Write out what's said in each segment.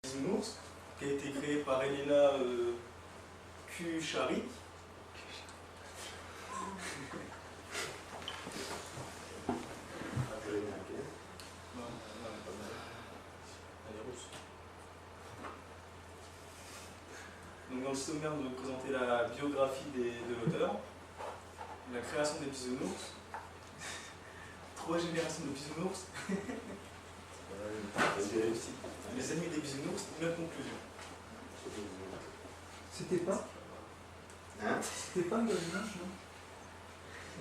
Bisounours, qui a été créé par Elena Kuchari. Donc dans le sommaire, nous allons présenter la biographie de l'auteur, la création des bisounours, 3 générations de bisounours, les amis des bisounours, une conclusion. C'était pas Hein? C'était pas le dimanche, non?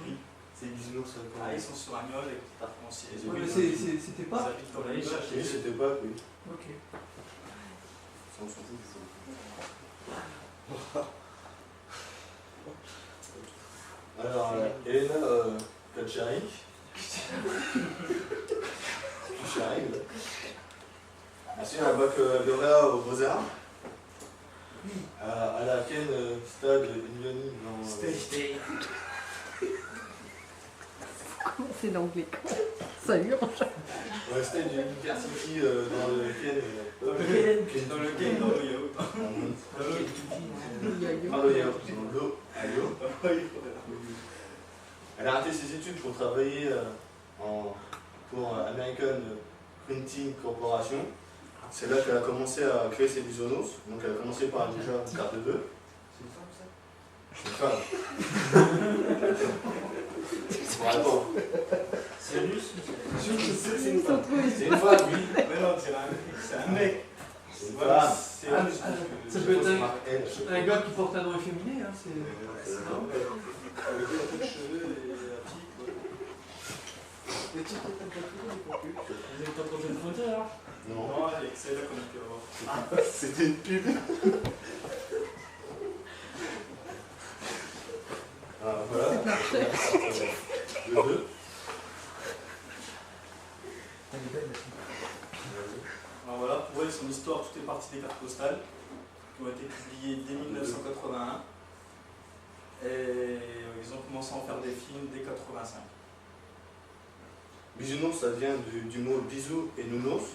Oui. C'est bisounours. Ah, ils sont sur un mur avec des arc-en-ciel. Ouais, mais c'était Ils pas. habitent dans la Oui, niche. c'était pas, oui. Ok. On s'en fout. Alors, Elena Kuchari. Kuchari. Ensuite, un baccalauréat aux Beaux-Arts. À la Ken Stade Unioni dans. C'est l'anglais. Ça hurle. Ouais, Stade University dans le Ken. Dans le game, dans le yaourt. Dans le yaourt. Elle a arrêté ses études pour travailler pour American Printing Corporation. C'est là qu'elle a commencé à créer ses bisounours. Donc elle a commencé par déjà une carte de 2. C'est une femme. Attends. C'est russe. C'est une C'est une femme, oui. Mais non, c'est un mec. C'est une Voilà, femme. c'est russe. Ça peut être un gars qui porte un nom efféminé, hein, c'est. Non. Avec un peu de cheveux et la pique. Mais tu peux pas trouver. Vous êtes en train de photo alors? Non, Non, c'est là qu'on a pu avoir. c'était une pub. Ah, voilà. Le 2. Alors voilà, pour elle, son histoire, tout est parti des cartes postales qui ont été publiées dès 1981. Et ils ont commencé à en faire des films dès 1985. Bisounours, ça vient du mot bisou et nounours.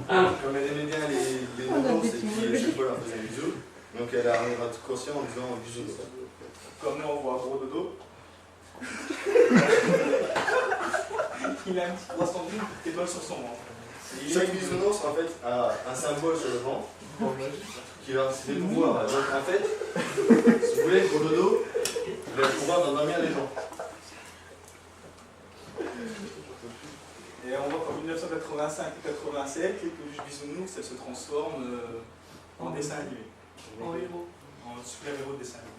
Comme elle aimait bien les nounours et puis chaque fois elle leur faisait un bisou, donc elle a raccourci en disant bisounours. Comme là, on voit gros dodo. Il a un petit croissant de lune qui étoile sur son ventre. Chaque bisounours en fait a un symbole sur le ventre qui leur c'est des pouvoirs. Donc en fait, si vous voulez, gros dodo, il a le pouvoir d'endormir les gens. Et on voit qu'en 1985 et 87, les peluches bisounours, elles se transforment en dessin animé. En héros. En super-héros de dessin animé.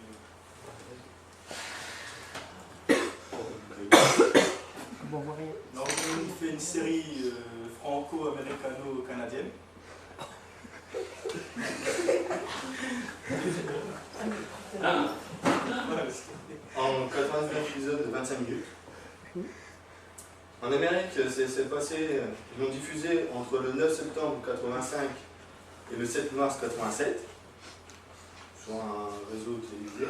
Bon, on voit rien. Alors, on fait une série franco-américano-canadienne. Voilà, En 99 épisodes de 25 minutes. En Amérique, c'est passé, ils l'ont diffusé entre le 9 septembre 85 et le 7 mars 87 sur un réseau télévisé.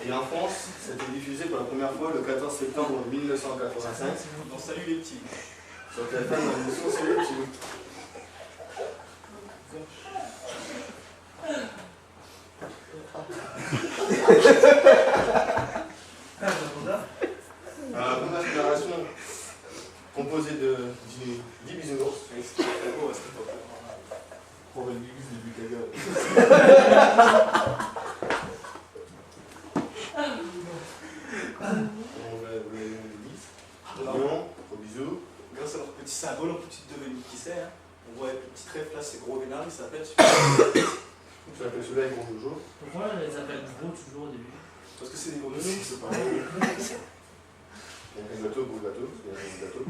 Et en France, c'était diffusé pour la première fois le 14 septembre 1985 on salue les petits. sur TF1 dans l'émission C'est les petits. La première génération composée de 10 bisounours. C'était très beau à cette époque. Problème d'église du Bucaga. On va les 10. Lion, gros bisous. Grâce à leur petit symbole, on peut tout deviner qui c'est. Hein. On voit avec le petit trèfle là, c'est Gros Vénard, il s'appelle. Je l'appelle celui-là, gros toujours. Pourquoi on les appelle gros toujours au début? Parce que c'est des gros noms, c'est pas Il y a un gâteau, gros gâteau, parce qu'il y a un gâteau.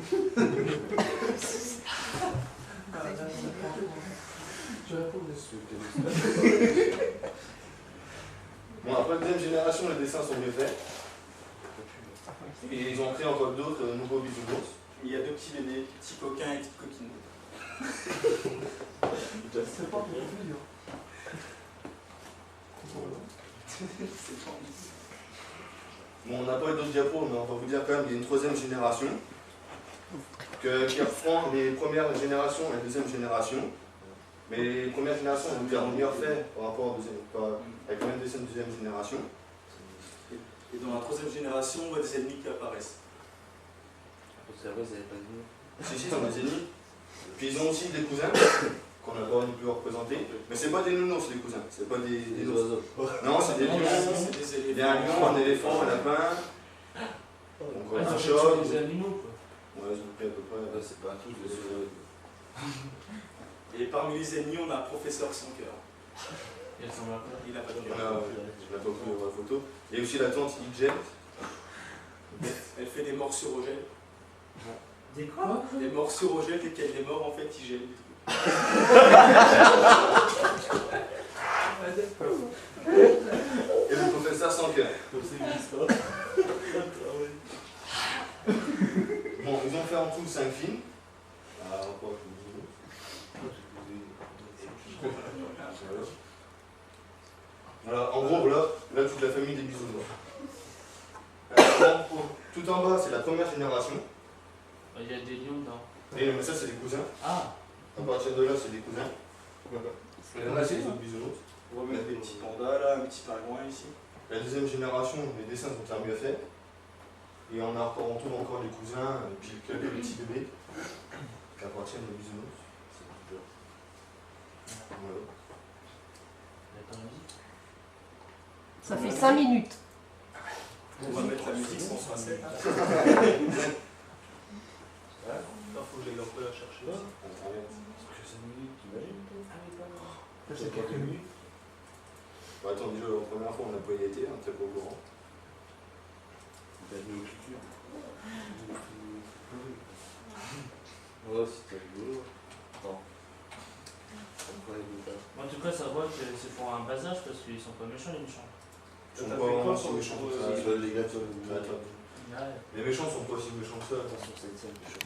Je réponds Bon, après la deuxième génération, les dessins sont mieux faits. Et ils ont créé encore d'autres nouveaux bisounours. Il y a deux petits bébés, petits coquins et petites coquines. C'est pas pour plus dur. Bon, on n'a pas eu d'autres diapos, mais on va vous dire quand même qu'il y a une troisième génération. qui reprend les premières générations et la deuxième génération. Mais les premières générations ont déjà mieux fait par rapport avec la deuxième génération. Et dans la troisième génération, on voit des ennemis qui apparaissent. C'est vrai, vous n'avez pas dit. Si, sont des ennemis. Puis ils ont aussi des cousins qu'on n'a pas pu représenter. Mais c'est pas des nounours, les cousins. C'est pas des Des ours. oiseaux. Non, c'est des lions. C'est des Il y a un lion, un éléphant, un lapin. Donc Ouais, un ça chat. fait des animaux quoi. Ouais, ils ont pris à peu près. Ouais, c'est pas un truc de ce. Et parmi les ennemis, on a un professeur sans cœur. Et elles sont là. Il n'a pas de On cœur. a, je n'ai pas pris la photo. Et aussi la tante Ijel. Elle fait des morts sur Rogel. Des quoi? Des morts sur Rogel, et qu'elle est morte, en fait, il gèle. Et le professeur sans cœur. Comme c'est une histoire. Bon, ils ont fait en tout 5 films. Ah, quoi, voilà, en gros, là, toute la famille des bisounours. Tout en bas, c'est la première génération. Il y a des lions dedans. Et mais ça, c'est des cousins. Ah, À partir de là, c'est des cousins. Et là, c'est les autres bisounours. On va mettre des petits pandas là, un petit pingouin ici. La deuxième génération, les dessins sont bien mieux faits. Et on trouve encore les cousins, et puis quelques petits bébés qui appartiennent aux bisounours. Voilà. il y a pas de musique. Ça fait 5 minutes. On va mettre la musique sans se passer. Là, faut que j'aille un peu la chercher. Que 5 minutes, t'imagines? C'est quelques minutes. Bon, attends, déjà, la première fois, on n'a pas y été, on n'était pas au courant. T'as mis aux cultures. Ouais, c'était rigolo. Attends. En tout cas, ça voit que c'est pour un bas âge parce qu'ils sont pas méchants les méchants. Ils sont T'as pas fait quoi vraiment sur si le méchants show que ça. Ils veulent les gars sur le Attends. Ouais. Les méchants sont pas si méchants que ça. Sur cette scène.